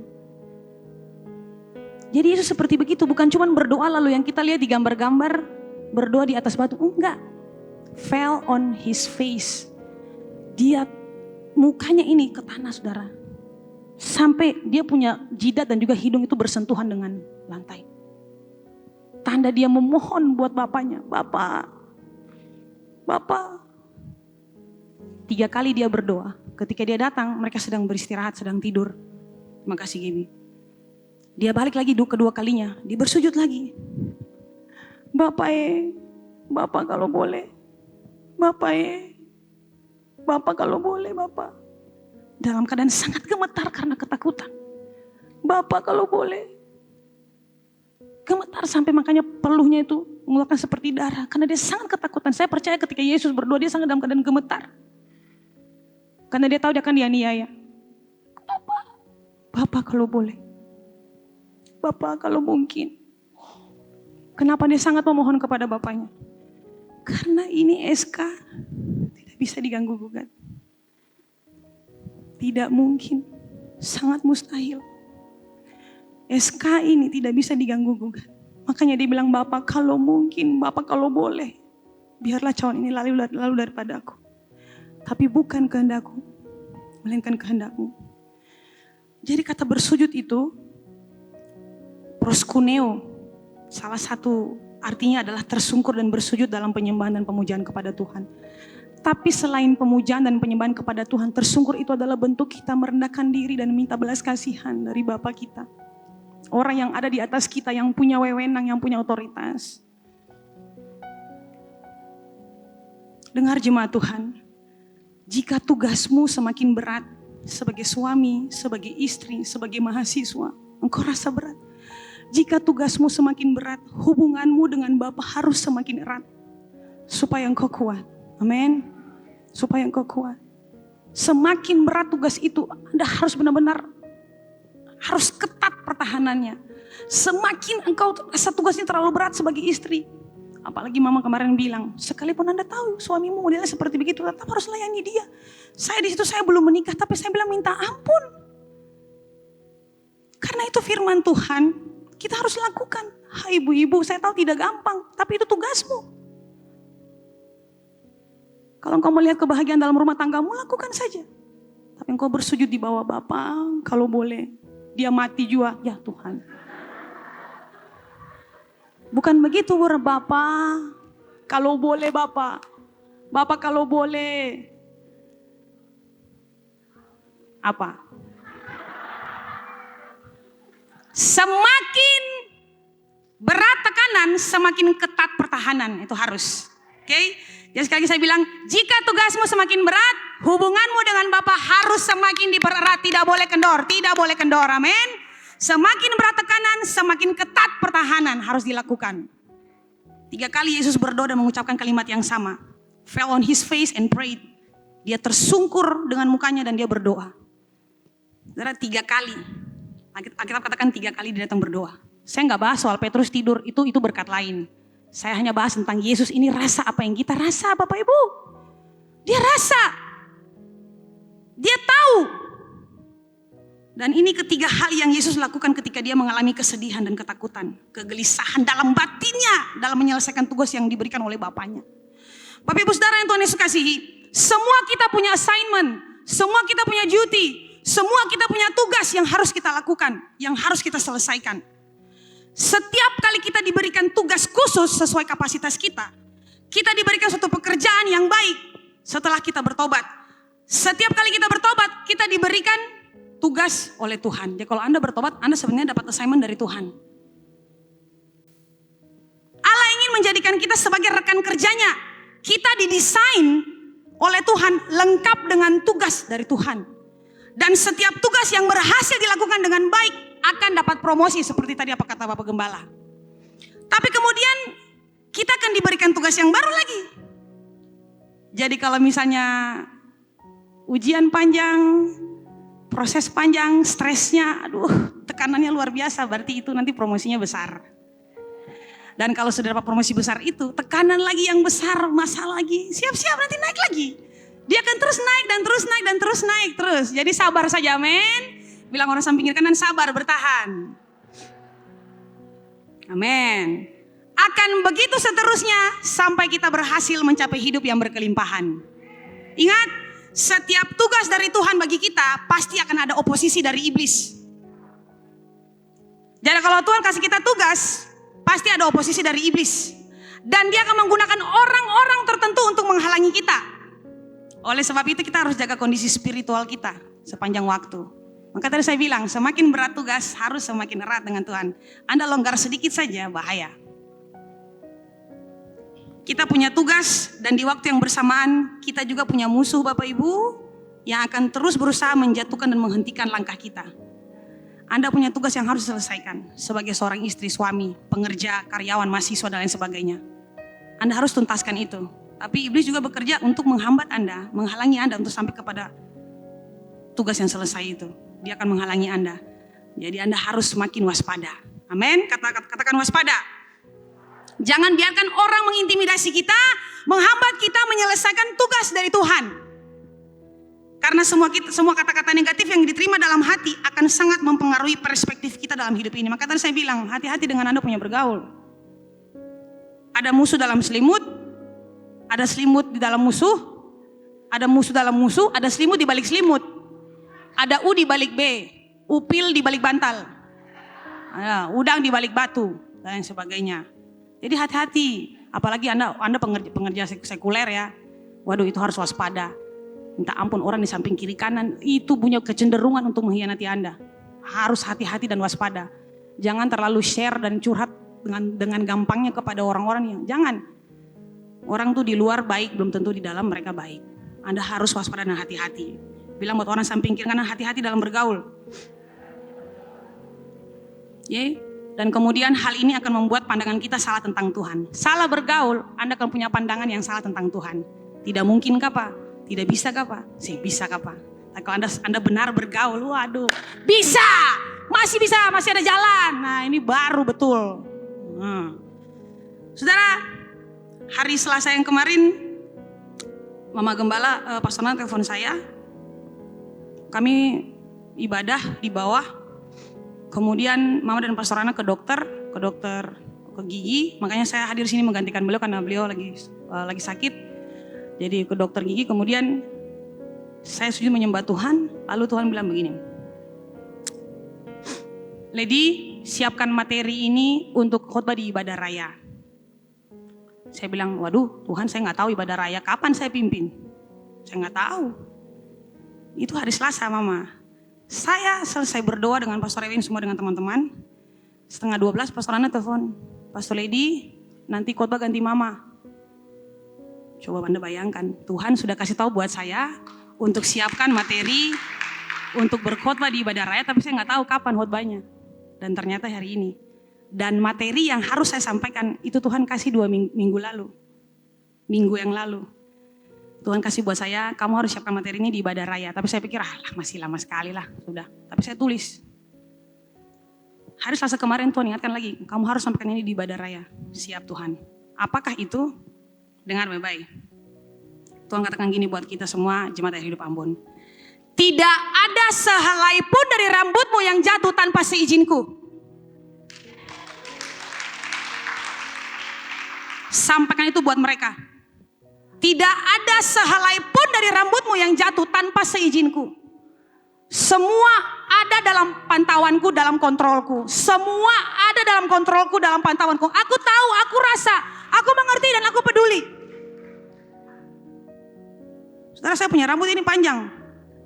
Jadi Yesus seperti begitu, bukan cuma berdoa lalu yang kita lihat di gambar-gambar, berdoa di atas batu, enggak. Fell on his face. Dia mukanya ini ke tanah, saudara. Sampai dia punya jidat dan juga hidung itu bersentuhan dengan lantai. Tanda dia memohon buat Bapaknya. Bapak. 3 kali dia berdoa. Ketika dia datang, mereka sedang beristirahat, sedang tidur. Terima kasih Gaby. Dia balik lagi kedua kalinya. Dia bersujud lagi. Bapak kalau boleh. Bapak kalau boleh, Bapak. Dalam keadaan sangat gemetar karena ketakutan. Bapak kalau boleh. Gemetar sampai makanya peluhnya itu mengeluarkan seperti darah. Karena dia sangat ketakutan. Saya percaya ketika Yesus berdoa, dia sangat dalam keadaan gemetar. Karena dia tahu dia akan dianiaya. Bapak kalau boleh. Bapak kalau mungkin. Kenapa dia sangat memohon kepada Bapaknya? Karena ini SK tidak bisa diganggu gugat. Tidak mungkin, sangat mustahil. SK ini tidak bisa diganggu gugat. Makanya dia bilang, Bapak kalau mungkin, Bapak kalau boleh, biarlah cawan ini lalu daripada aku. Tapi bukan kehendakku, melainkan kehendak-Mu. Jadi kata bersujud itu, proskuneo, salah satu artinya adalah tersungkur dan bersujud dalam penyembahan dan pemujaan kepada Tuhan. Tapi selain pemujaan dan penyembahan kepada Tuhan, tersungkur itu adalah bentuk kita merendahkan diri dan minta belas kasihan dari Bapa kita. Orang yang ada di atas kita, yang punya wewenang, yang punya otoritas. Dengar jemaat Tuhan, jika tugasmu semakin berat sebagai suami, sebagai istri, sebagai mahasiswa, engkau rasa berat. Jika tugasmu semakin berat, hubunganmu dengan Bapa harus semakin erat supaya engkau kuat. Amin. Supaya engkau kuat. Semakin berat tugas itu, Anda harus benar-benar harus ketat pertahanannya. Semakin engkau rasa tugasnya terlalu berat sebagai istri. Apalagi mama kemarin bilang, sekalipun Anda tahu suamimu modelnya seperti begitu, tetap harus layani dia. Saya di situ, saya belum menikah, tapi saya bilang minta ampun. Karena itu firman Tuhan, kita harus lakukan. Hai ibu-ibu, saya tahu tidak gampang, tapi itu tugasmu. Kalau engkau melihat kebahagiaan dalam rumah tanggamu, lakukan saja. Tapi engkau bersujud di bawah Bapa, kalau boleh. Dia mati juga, ya Tuhan. Bukan begitu Bapak. Kalau boleh Bapak. Bapak kalau boleh. Apa? Semakin berat tekanan, semakin ketat pertahanan. Itu harus. Oke? Jadi sekali lagi saya bilang, jika tugasmu semakin berat, hubunganmu dengan Bapa harus semakin dipererat. Tidak boleh kendor, tidak boleh kendor. Amin. Semakin berat tekanan, semakin ketat pertahanan harus dilakukan. 3 kali Yesus berdoa dan mengucapkan kalimat yang sama. Fell on his face and prayed. Dia tersungkur dengan mukanya dan dia berdoa. Saudara, 3 kali. Alkitab katakan 3 kali dia datang berdoa. Saya nggak bahas soal Petrus tidur, itu berkat lain. Saya hanya bahas tentang Yesus ini rasa apa yang kita rasa, Bapak Ibu. Dia rasa. Dia tahu. Dan ini ketiga hal yang Yesus lakukan ketika dia mengalami kesedihan dan ketakutan. Kegelisahan dalam batinnya dalam menyelesaikan tugas yang diberikan oleh Bapaknya. Bapak Ibu Saudara yang Tuhan Yesus kasihi. Semua kita punya assignment. Semua kita punya duty. Semua kita punya tugas yang harus kita lakukan. Yang harus kita selesaikan. Setiap kali kita diberikan tugas khusus sesuai kapasitas kita, kita diberikan suatu pekerjaan yang baik setelah kita bertobat. Setiap kali kita bertobat, kita diberikan tugas oleh Tuhan. Jadi kalau Anda bertobat, Anda sebenarnya dapat assignment dari Tuhan. Allah ingin menjadikan kita sebagai rekan kerjanya. Kita didesain oleh Tuhan lengkap dengan tugas dari Tuhan. Dan setiap tugas yang berhasil dilakukan dengan baik akan dapat promosi seperti tadi apa kata Bapak Gembala. Tapi kemudian kita akan diberikan tugas yang baru lagi. Jadi kalau misalnya ujian panjang, proses panjang, stresnya, tekanannya luar biasa, berarti itu nanti promosinya besar. Dan kalau sudah dapat promosi besar itu, tekanan lagi yang besar, masalah lagi, siap-siap nanti naik lagi. Dia akan terus naik dan terus naik dan terus naik terus. Jadi sabar saja, amin. Bilang orang samping kiri kanan, sabar, bertahan. Amin. Akan begitu seterusnya sampai kita berhasil mencapai hidup yang berkelimpahan. Ingat, setiap tugas dari Tuhan bagi kita pasti akan ada oposisi dari iblis. Jadi kalau Tuhan kasih kita tugas, pasti ada oposisi dari iblis. Dan dia akan menggunakan orang-orang tertentu untuk menghalangi kita. Oleh sebab itu kita harus jaga kondisi spiritual kita sepanjang waktu. Maka tadi saya bilang, semakin berat tugas harus semakin erat dengan Tuhan. Anda longgar sedikit saja, bahaya. Kita punya tugas dan di waktu yang bersamaan kita juga punya musuh Bapak Ibu yang akan terus berusaha menjatuhkan dan menghentikan langkah kita. Anda punya tugas yang harus diselesaikan sebagai seorang istri, suami, pengerja, karyawan, mahasiswa dan lain sebagainya. Anda harus tuntaskan itu. Tapi iblis juga bekerja untuk menghambat Anda, menghalangi Anda untuk sampai kepada tugas yang selesai itu. Dia akan menghalangi Anda. Jadi Anda harus semakin waspada. Amin. Katakan waspada. Jangan biarkan orang mengintimidasi kita, menghambat kita menyelesaikan tugas dari Tuhan. Karena semua kata-kata negatif yang diterima dalam hati akan sangat mempengaruhi perspektif kita dalam hidup ini. Maka tadi saya bilang, hati-hati dengan Anda punya bergaul. Ada musuh dalam selimut, ada selimut di dalam musuh, ada musuh dalam musuh, ada selimut di balik selimut. Ada U di balik B, upil di balik bantal, udang di balik batu, dan sebagainya. Jadi hati-hati, apalagi Anda pengerja sekuler ya. Waduh, itu harus waspada. Minta ampun orang di samping kiri kanan, itu punya kecenderungan untuk mengkhianati Anda. Harus hati-hati dan waspada. Jangan terlalu share dan curhat dengan gampangnya kepada orang-orang yang jangan. Orang tuh di luar baik, belum tentu di dalam mereka baik. Anda harus waspada dan hati-hati. Bilang buat orang samping kiri kanan, hati-hati dalam bergaul. Dan kemudian hal ini akan membuat pandangan kita salah tentang Tuhan. Salah bergaul, Anda akan punya pandangan yang salah tentang Tuhan. Tidak mungkin Pak? Tidak bisa kah Pak? Saya bisa kah Pak? Nah, kalau anda benar bergaul, waduh, bisa, masih bisa, masih ada jalan. Nah ini baru betul. Saudara, hari Selasa yang kemarin, Mama Gembala, Pastor Nana telepon saya. Kami ibadah di bawah. Kemudian Mama dan Pastor Nana ke dokter ke gigi. Makanya saya hadir sini menggantikan beliau karena beliau lagi sakit. Jadi ke dokter gigi, kemudian saya sujud menyembah Tuhan. Lalu Tuhan bilang begini, Lady, siapkan materi ini untuk khotbah di ibadah raya. Saya bilang, waduh Tuhan, saya nggak tahu ibadah raya kapan saya pimpin. Saya nggak tahu. Itu hari Selasa Mama. Saya selesai berdoa dengan Pastor Ewin semua dengan teman-teman. 11:30 Pastor Ana telepon, Pastor Lady, nanti khotbah ganti Mama. Coba Anda bayangkan, Tuhan sudah kasih tahu buat saya untuk siapkan materi untuk berkhotbah di ibadah raya, tapi saya nggak tahu kapan khotbahnya. Dan ternyata hari ini. Dan materi yang harus saya sampaikan itu Tuhan kasih 2 minggu lalu. Minggu yang lalu. Tuhan kasih buat saya, kamu harus siapkan materi ini di ibadah raya. Tapi saya pikir, masih lama sekali lah, sudah. Tapi saya tulis. Hari Selasa kemarin Tuhan ingatkan lagi, kamu harus sampaikan ini di ibadah raya. Siap Tuhan. Apakah itu? Dengar baik-baik. Tuhan katakan gini buat kita semua, jemaat Air Hidup Ambon. Tidak ada sehelai pun dari rambutmu yang jatuh tanpa seizinku. Sampaikan itu buat mereka. Tidak ada sehelai pun dari rambutmu yang jatuh tanpa seizinku. Semua ada dalam pantauanku, dalam kontrolku. Semua ada dalam kontrolku, dalam pantauanku. Aku tahu, aku rasa, aku mengerti dan aku peduli. Saudara, saya punya rambut ini panjang,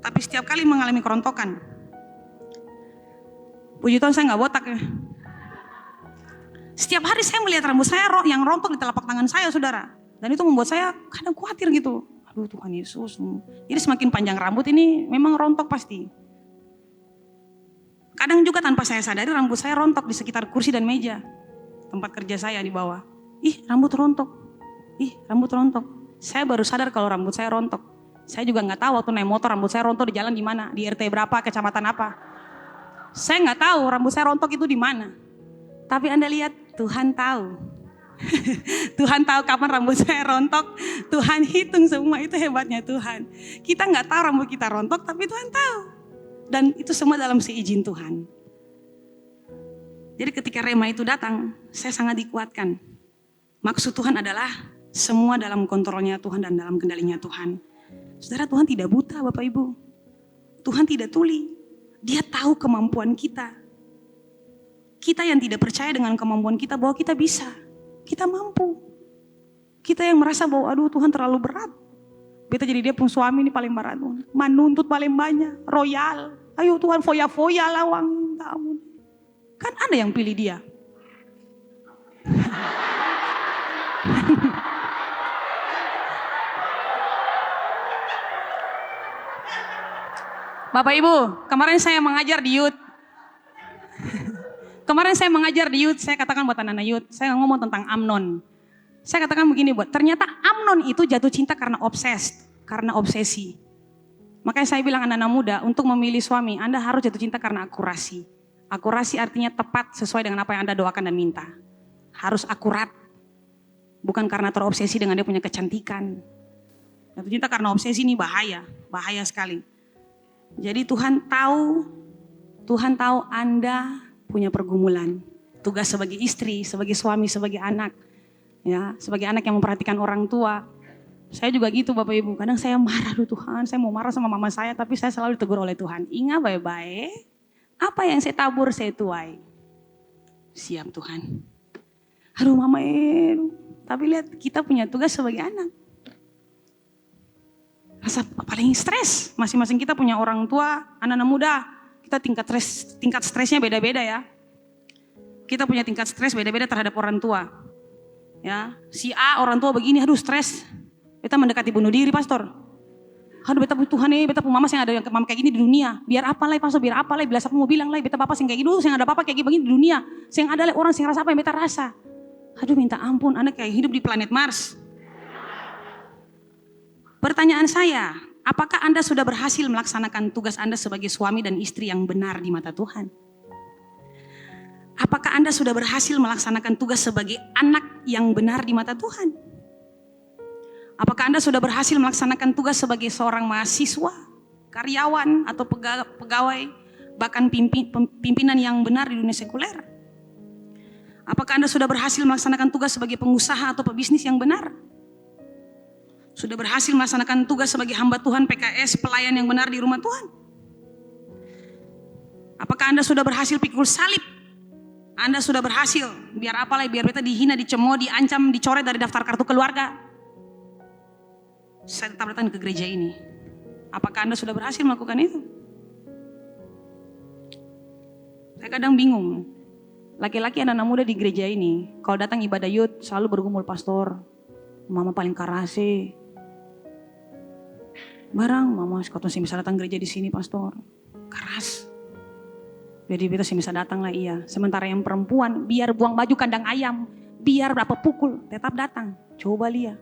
tapi setiap kali mengalami kerontokan. Puji Tuhan saya nggak botak ya. Setiap hari saya melihat rambut saya yang rontok di telapak tangan saya, saudara. Dan itu membuat saya kadang khawatir gitu. Aduh Tuhan Yesus. Jadi semakin panjang rambut ini memang rontok pasti. Kadang juga tanpa saya sadari rambut saya rontok di sekitar kursi dan meja tempat kerja saya di bawah. Ih rambut rontok. Ih rambut rontok. Saya baru sadar kalau rambut saya rontok. Saya juga nggak tahu waktu naik motor rambut saya rontok di jalan di mana, di RT berapa, kecamatan apa. Saya nggak tahu rambut saya rontok itu di mana. Tapi Anda lihat, Tuhan tahu. Tuhan tahu kapan rambut saya rontok. Tuhan hitung semua, itu hebatnya Tuhan. Kita nggak tahu rambut kita rontok, tapi Tuhan tahu. Dan itu semua dalam seizin Tuhan. Jadi ketika rema itu datang, saya sangat dikuatkan. Maksud Tuhan adalah semua dalam kontrolnya Tuhan dan dalam kendalinya Tuhan. Saudara, Tuhan tidak buta Bapak Ibu. Tuhan tidak tuli. Dia tahu kemampuan kita. Kita yang tidak percaya dengan kemampuan kita bahwa kita bisa. Kita mampu. Kita yang merasa bahwa aduh Tuhan terlalu berat. Beta jadi dia pun suami ini paling berat. Menuntut paling banyak. Royal. Ayo Tuhan foya-foya lah uang. Kan ada yang pilih dia. Bapak Ibu, kemarin saya mengajar di youth. Saya katakan buat anak-anak youth, saya ngomong tentang Amnon. Saya katakan begini ternyata Amnon itu jatuh cinta karena obsesi. Makanya saya bilang anak-anak muda, untuk memilih suami, Anda harus jatuh cinta karena akurasi. Akurasi artinya tepat sesuai dengan apa yang Anda doakan dan minta. Harus akurat. Bukan karena terobsesi dengan dia punya kecantikan. Jatuh cinta karena obsesi ini bahaya sekali. Jadi Tuhan tahu Anda punya pergumulan. Tugas sebagai istri, sebagai suami, sebagai anak. Ya, sebagai anak yang memperhatikan orang tua. Saya juga gitu Bapak Ibu. Kadang saya marah, Tuhan, saya mau marah sama mama saya, tapi saya selalu ditegur oleh Tuhan. Ingat baik-baik, apa yang saya tabur saya tuai. Siap Tuhan. Aduh mama, tapi lihat kita punya tugas sebagai anak. Rasa paling stres, masing-masing kita punya orang tua, anak-anak muda, kita tingkat stresnya beda-beda ya. Kita punya tingkat stres beda-beda terhadap orang tua. Ya, si A orang tua begini, aduh stres. Beta mendekati bunuh diri pastor. Aduh beta Tuhan beta mama yang ada yang mama kayak gini di dunia. Biar apa lah pastor, biar apa lah, bila siapa mau bilang lah, beta bapak yang kayak gini, yang ada papa kayak gini di dunia. Yang ada orang yang rasa apa yang beta rasa. Aduh minta ampun, anak kayak hidup di planet Mars. Pertanyaan saya, apakah Anda sudah berhasil melaksanakan tugas Anda sebagai suami dan istri yang benar di mata Tuhan? Apakah Anda sudah berhasil melaksanakan tugas sebagai anak yang benar di mata Tuhan? Apakah Anda sudah berhasil melaksanakan tugas sebagai seorang mahasiswa, karyawan, atau pegawai, bahkan pimpinan yang benar di dunia sekuler? Apakah Anda sudah berhasil melaksanakan tugas sebagai pengusaha atau pebisnis yang benar? Sudah berhasil melaksanakan tugas sebagai hamba Tuhan, PKS, pelayan yang benar di rumah Tuhan? Apakah Anda sudah berhasil pikul salib? Anda sudah berhasil, biar apalah, biar beta dihina, dicemooh, diancam, dicoret dari daftar kartu keluarga. Saya tetap datang ke gereja ini. Apakah Anda sudah berhasil melakukan itu? Saya kadang bingung. Laki-laki anak-anak muda di gereja ini, kalau datang ibadah youth selalu bergumul, pastor, mama paling karase. Barang mama sekotong sih bisa datang gereja di sini, pastor. Keras. Jadi beta sih bisa datang lah, iya. Sementara yang perempuan biar buang baju kandang ayam, biar berapa pukul tetap datang. Coba lihat.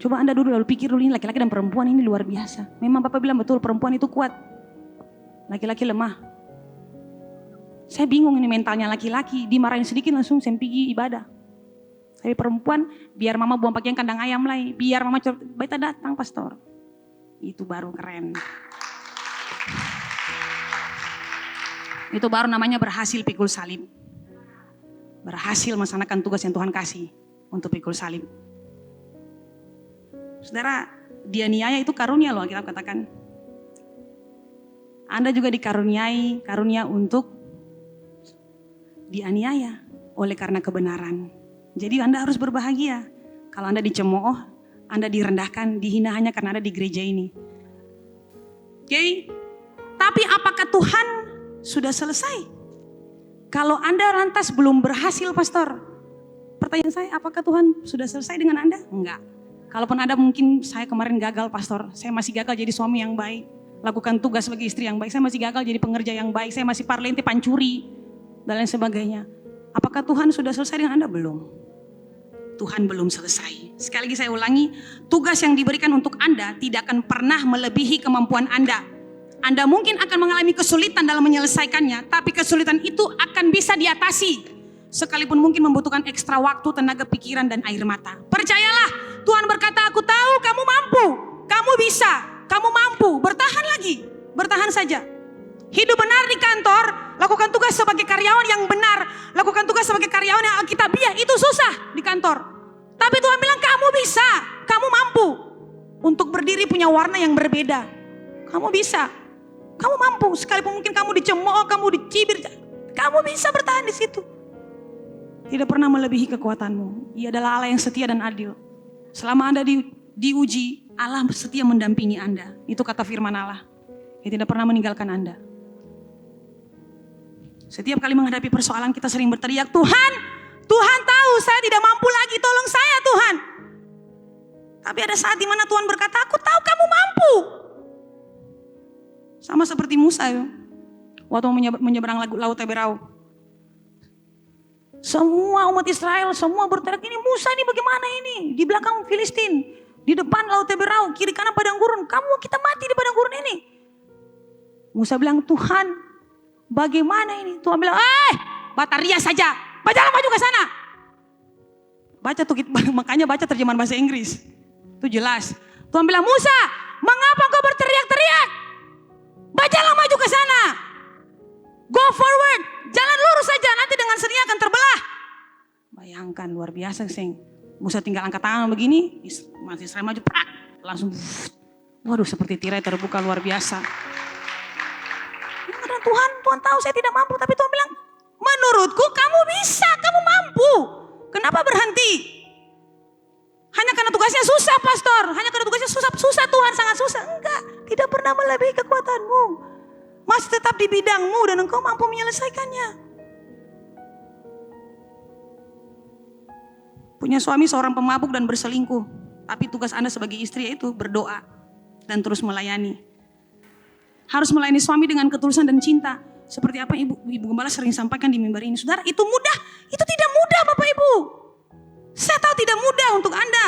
Coba Anda dulu lalu pikir dulu, ini laki-laki dan perempuan ini luar biasa. Memang Bapak bilang betul, perempuan itu kuat. Laki-laki lemah. Saya bingung ini mentalnya laki-laki, dimarahin sedikit langsung pergi ibadah. Tapi perempuan, biar mama buang pakaian kandang ayam lah, biar mama beta datang, pastor. Itu baru keren. Itu baru namanya berhasil pikul salib. Berhasil melaksanakan tugas yang Tuhan kasih untuk pikul salib. Saudara, dianiaya itu karunia loh, kita katakan. Anda juga dikaruniai karunia untuk dianiaya oleh karena kebenaran. Jadi Anda harus berbahagia. Kalau Anda dicemooh, Anda direndahkan, dihina hanya karena Anda di gereja ini. Oke? Tapi apakah Tuhan sudah selesai? Kalau Anda lantas belum berhasil, pastor, pertanyaan saya, apakah Tuhan sudah selesai dengan Anda? Enggak. Kalaupun Anda mungkin, saya kemarin gagal, pastor, saya masih gagal jadi suami yang baik, lakukan tugas sebagai istri yang baik, saya masih gagal jadi pengerja yang baik, saya masih parlente, pancuri, dan lain sebagainya. Apakah Tuhan sudah selesai dengan Anda? Belum. Tuhan belum selesai. Sekali lagi saya ulangi, tugas yang diberikan untuk Anda tidak akan pernah melebihi kemampuan Anda. Anda mungkin akan mengalami kesulitan dalam menyelesaikannya, tapi kesulitan itu akan bisa diatasi. Sekalipun mungkin membutuhkan ekstra waktu, tenaga pikiran, dan air mata. Percayalah, Tuhan berkata, aku tahu kamu mampu, kamu bisa, kamu mampu, bertahan lagi, bertahan saja. Hidup benar di kantor, lakukan tugas sebagai karyawan yang benar, lakukan tugas sebagai karyawan yang alkitabiah, itu susah di kantor. Tapi Tuhan bilang kamu bisa, kamu mampu untuk berdiri punya warna yang berbeda. Kamu bisa, kamu mampu, sekalipun mungkin kamu dicemooh, kamu dicibir, kamu bisa bertahan di situ. Tidak pernah melebihi kekuatanmu. Ia adalah Allah yang setia dan adil. Selama Anda diuji, Allah setia mendampingi Anda. Itu kata firman Allah. Ia tidak pernah meninggalkan Anda. Setiap kali menghadapi persoalan kita sering berteriak, Tuhan, Tuhan tahu saya tidak mampu lagi, tolong saya Tuhan. Tapi ada saat dimana Tuhan berkata, aku tahu kamu mampu. Sama seperti Musa ya, waktu menyeberang Laut Teberau. Semua umat Israel, semua berteriak, ini Musa ini bagaimana ini? Di belakang Filistin, di depan Laut Teberau, kiri kanan padang gurun. Kita mati di padang gurun ini. Musa bilang, Tuhan, bagaimana ini? Tuhan bilang, bataria saja, bacalah maju ke sana. Baca tuh, makanya baca terjemahan bahasa Inggris. Itu jelas. Tuhan bilang, Musa, mengapa kau berteriak-teriak? Bacalah maju ke sana. Go forward, jalan lurus saja, nanti dengan sendirinya akan terbelah. Bayangkan, luar biasa, Seng. Musa tinggal angkat tangan begini, umat Israel maju, prak, langsung, waduh, seperti tirai terbuka, luar biasa. Tuhan tahu saya tidak mampu, tapi Tuhan bilang, menurutku kamu bisa, kamu mampu. Kenapa berhenti? Hanya karena tugasnya susah, pastor. Hanya karena tugasnya susah Tuhan, sangat susah. Enggak, tidak pernah melebihi kekuatanmu. Masih tetap di bidangmu dan engkau mampu menyelesaikannya. Punya suami seorang pemabuk dan berselingkuh. Tapi tugas Anda sebagai istri yaitu berdoa dan terus melayani. Harus melayani suami dengan ketulusan dan cinta. Seperti apa Ibu Gembala sering sampaikan di mimbar ini. Saudara, itu mudah? Itu tidak mudah Bapak Ibu. Saya tahu tidak mudah untuk Anda.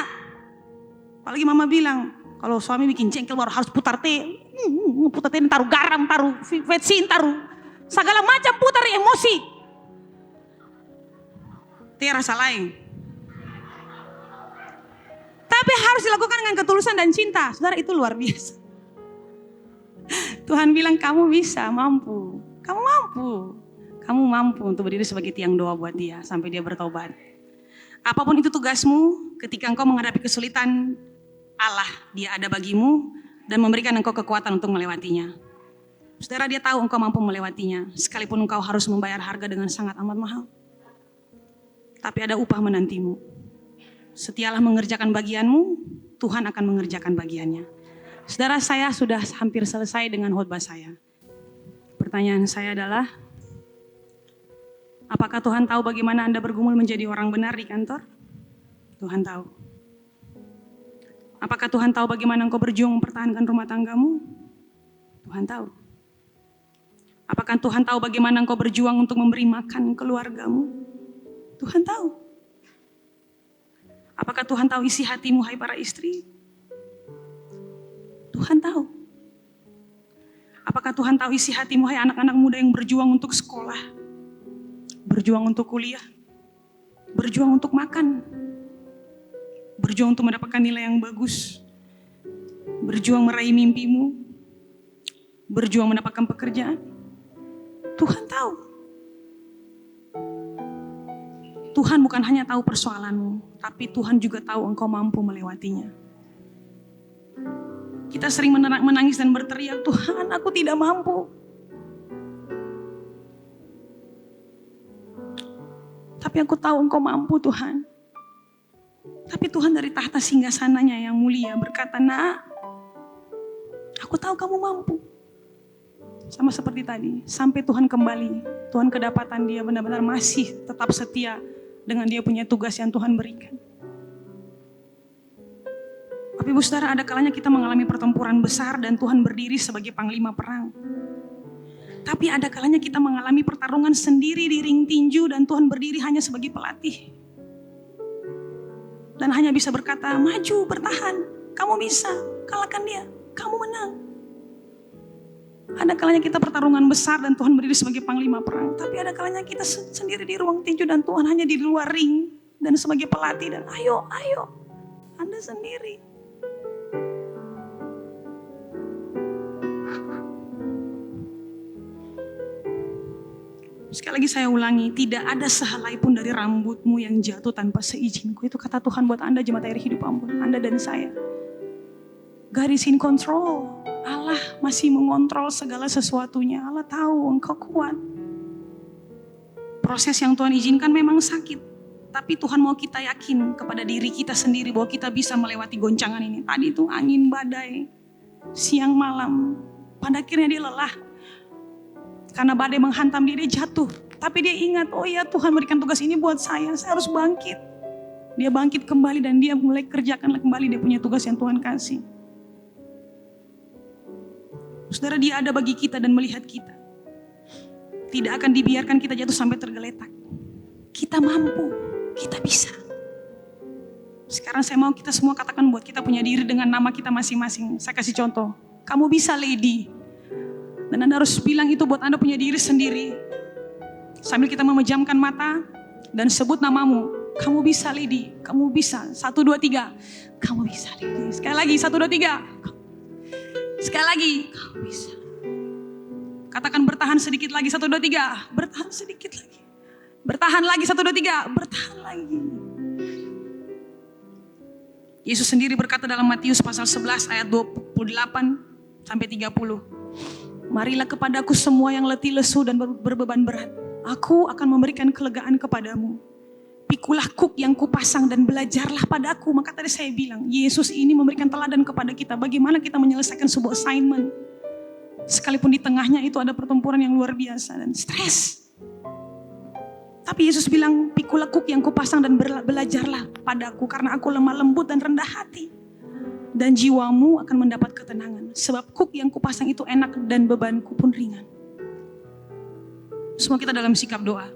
Apalagi Mama bilang, Kalau suami bikin jengkel baru harus putar teh. Putar teh, taruh garam, taruh vetsin, taruh segala macam, putar emosi. Teh rasa lain. Tapi harus dilakukan dengan ketulusan dan cinta. Saudara, itu luar biasa. Tuhan bilang kamu bisa, mampu. Kamu mampu. Kamu mampu untuk berdiri sebagai tiang doa buat dia sampai dia bertobat. Apapun itu tugasmu, ketika engkau menghadapi kesulitan, Allah, dia ada bagimu dan memberikan engkau kekuatan untuk melewatinya. Saudara, dia tahu engkau mampu melewatinya, sekalipun engkau harus membayar harga dengan sangat amat mahal. Tapi ada upah menantimu. Setialah mengerjakan bagianmu, Tuhan akan mengerjakan bagiannya. Saudara, saya sudah hampir selesai dengan khotbah saya. Pertanyaan saya adalah, apakah Tuhan tahu bagaimana Anda bergumul menjadi orang benar di kantor? Tuhan tahu. Apakah Tuhan tahu bagaimana engkau berjuang mempertahankan rumah tanggamu? Tuhan tahu. Apakah Tuhan tahu bagaimana engkau berjuang untuk memberi makan keluargamu? Tuhan tahu. Apakah Tuhan tahu isi hatimu, hai para istri? Tuhan tahu. Apakah Tuhan tahu isi hatimu, hai anak-anak muda yang berjuang untuk sekolah? Berjuang untuk kuliah? Berjuang untuk makan? Berjuang untuk mendapatkan nilai yang bagus? Berjuang meraih mimpimu? Berjuang mendapatkan pekerjaan? Tuhan tahu. Tuhan bukan hanya tahu persoalanmu, tapi Tuhan juga tahu engkau mampu melewatinya. Kita sering menangis dan berteriak, Tuhan, aku tidak mampu. Tapi aku tahu engkau mampu, Tuhan. Tapi Tuhan dari tahta singgasananya yang mulia berkata, nak, aku tahu kamu mampu. Sama seperti tadi, sampai Tuhan kembali, Tuhan kedapatan dia benar-benar masih tetap setia dengan dia punya tugas yang Tuhan berikan. Tapi ibu saudara, ada kalanya kita mengalami pertempuran besar dan Tuhan berdiri sebagai panglima perang. Tapi ada kalanya kita mengalami pertarungan sendiri di ring tinju dan Tuhan berdiri hanya sebagai pelatih. Dan hanya bisa berkata, maju, bertahan, kamu bisa, kalahkan dia, kamu menang. Ada kalanya kita pertarungan besar dan Tuhan berdiri sebagai panglima perang. Tapi ada kalanya kita sendiri di ruang tinju dan Tuhan hanya di luar ring. Dan sebagai pelatih dan ayo, Anda sendiri. Sekali lagi saya ulangi, tidak ada sehelai pun dari rambutmu yang jatuh tanpa seizinku. Itu kata Tuhan buat Anda jemaat air hidup ampun, Anda dan saya. God is in control. Allah masih mengontrol segala sesuatunya. Allah tahu engkau kuat. Proses yang Tuhan izinkan memang sakit. Tapi Tuhan mau kita yakin kepada diri kita sendiri bahwa kita bisa melewati goncangan ini. Tadi itu angin badai, siang malam. Pada akhirnya dia lelah. Karena badai menghantam dia jatuh. Tapi dia ingat, oh iya Tuhan berikan tugas ini buat saya harus bangkit. Dia bangkit kembali dan dia mulai kerjakan kembali dia punya tugas yang Tuhan kasih. Saudara, dia ada bagi kita dan melihat kita. Tidak akan dibiarkan kita jatuh sampai tergeletak. Kita mampu, kita bisa. Sekarang saya mau kita semua katakan buat kita punya diri dengan nama kita masing-masing. Saya kasih contoh. Kamu bisa, lady. Dan Anda harus bilang itu buat Anda punya diri sendiri. Sambil kita memejamkan mata dan sebut namamu. Kamu bisa, lady. Kamu bisa. 1, 2, 3. Kamu bisa, lady. Sekali lagi, 1, 2, 3. Sekali lagi, kamu bisa. Katakan bertahan sedikit lagi, 1, 2, 3. Bertahan sedikit lagi. Bertahan lagi, 1, 2, 3. Bertahan lagi. Yesus sendiri berkata dalam Matius pasal 11 ayat 28 sampai 30. Marilah kepadaku semua yang letih lesu dan berbeban berat. Aku akan memberikan kelegaan kepadamu. Pikulah kuk yang kupasang dan belajarlah padaku. Maka tadi saya bilang, Yesus ini memberikan teladan kepada kita. Bagaimana kita menyelesaikan sebuah assignment. Sekalipun di tengahnya itu ada pertempuran yang luar biasa dan stres. Tapi Yesus bilang, pikulah kuk yang kupasang dan belajarlah padaku. Karena aku lemah lembut dan rendah hati. Dan jiwamu akan mendapat ketenangan. Sebab kuk yang kupasang itu enak dan bebanku pun ringan. Semua kita dalam sikap doa.